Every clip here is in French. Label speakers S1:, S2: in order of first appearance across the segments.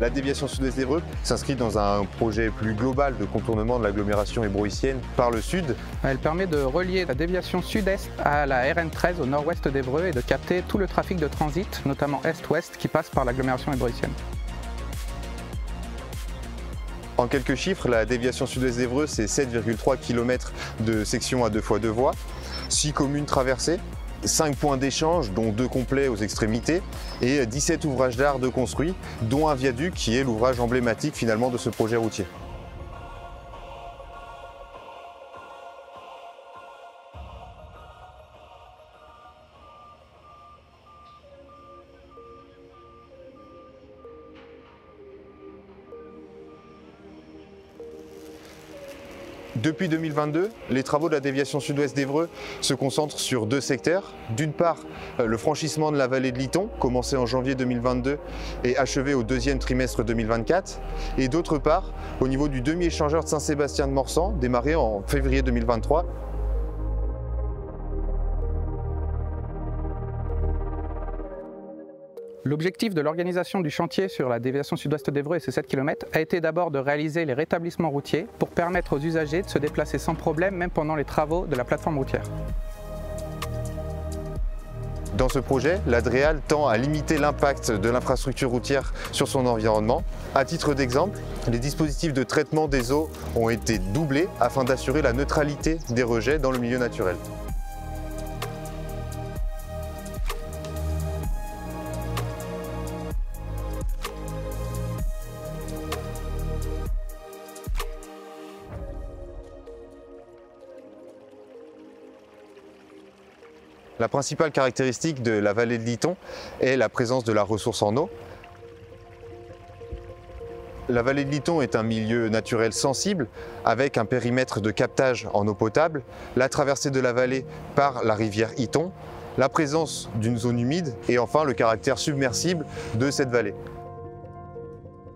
S1: La déviation sud-ouest d'Évreux s'inscrit dans un projet plus global de contournement de l'agglomération ébroïcienne par le sud.
S2: Elle permet de relier la déviation sud-est à la RN13 au nord-ouest d'Évreux et de capter tout le trafic de transit, notamment est-ouest, qui passe par l'agglomération ébroïcienne.
S1: En quelques chiffres, la déviation sud-ouest d'Évreux, c'est 7,3 km de section à 2x2 voies, 6 communes traversées, 5 points d'échange, dont 2 complets aux extrémités, et 17 ouvrages d'art de construits, dont un viaduc qui est l'ouvrage emblématique finalement de ce projet routier. Depuis 2022, les travaux de la déviation sud-ouest d'Évreux se concentrent sur 2 secteurs. D'une part, le franchissement de la vallée de l'Iton, commencé en janvier 2022 et achevé au 2e trimestre 2024. Et d'autre part, au niveau du demi-échangeur de Saint-Sébastien-de-Morsan, démarré en février 2023.
S2: L'objectif de l'organisation du chantier sur la déviation sud-ouest d'Évreux et ses 7 km a été d'abord de réaliser les rétablissements routiers pour permettre aux usagers de se déplacer sans problème même pendant les travaux de la plateforme routière.
S1: Dans ce projet, l'Adréal tend à limiter l'impact de l'infrastructure routière sur son environnement. À titre d'exemple, les dispositifs de traitement des eaux ont été doublés afin d'assurer la neutralité des rejets dans le milieu naturel. La principale caractéristique de la vallée de l'Iton est la présence de la ressource en eau. La vallée de l'Iton est un milieu naturel sensible avec un périmètre de captage en eau potable, la traversée de la vallée par la rivière Iton, la présence d'une zone humide et enfin le caractère submersible de cette vallée.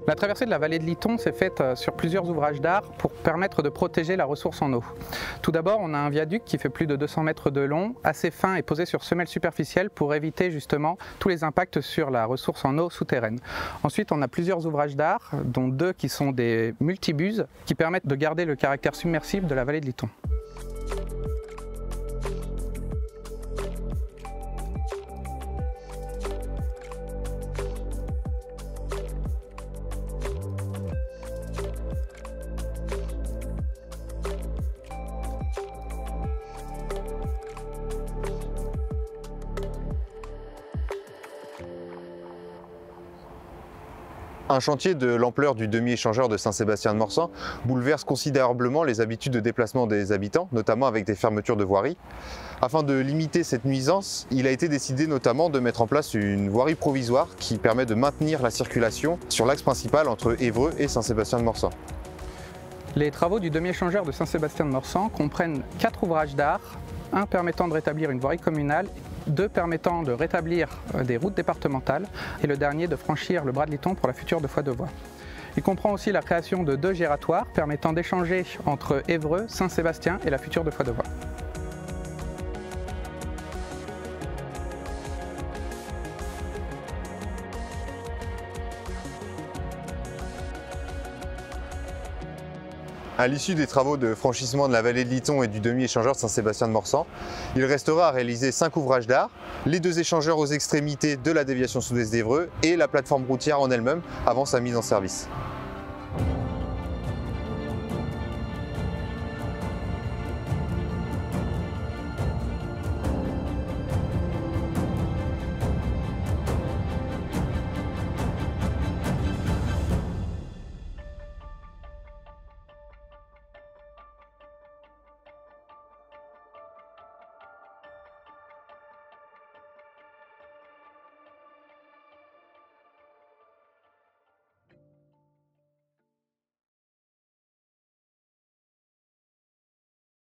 S2: La traversée de la vallée de l'Iton s'est faite sur plusieurs ouvrages d'art pour permettre de protéger la ressource en eau. Tout d'abord, on a un viaduc qui fait plus de 200 mètres de long, assez fin et posé sur semelle superficielle pour éviter justement tous les impacts sur la ressource en eau souterraine. Ensuite, on a plusieurs ouvrages d'art, dont 2 qui sont des multibuses, qui permettent de garder le caractère submersible de la vallée de l'Iton.
S1: Un chantier de l'ampleur du demi-échangeur de Saint-Sébastien-de-Morsan bouleverse considérablement les habitudes de déplacement des habitants, notamment avec des fermetures de voiries. Afin de limiter cette nuisance, il a été décidé notamment de mettre en place une voirie provisoire qui permet de maintenir la circulation sur l'axe principal entre Évreux et Saint-Sébastien-de-Morsan.
S2: Les travaux du demi-échangeur de Saint-Sébastien-de-Morsan comprennent 4 ouvrages d'art, un permettant de rétablir une voirie communale, 2 permettant de rétablir des routes départementales et le dernier de franchir le bras de l'Iton pour la future 2x2 voies. Il comprend aussi la création de 2 giratoires permettant d'échanger entre Évreux, Saint-Sébastien et la future 2x2 voies.
S1: À l'issue des travaux de franchissement de la vallée de l'Iton et du demi-échangeur de Saint-Sébastien-de-Morsan, il restera à réaliser 5 ouvrages d'art, les 2 échangeurs aux extrémités de la déviation sud-ouest d'Évreux et la plateforme routière en elle-même avant sa mise en service.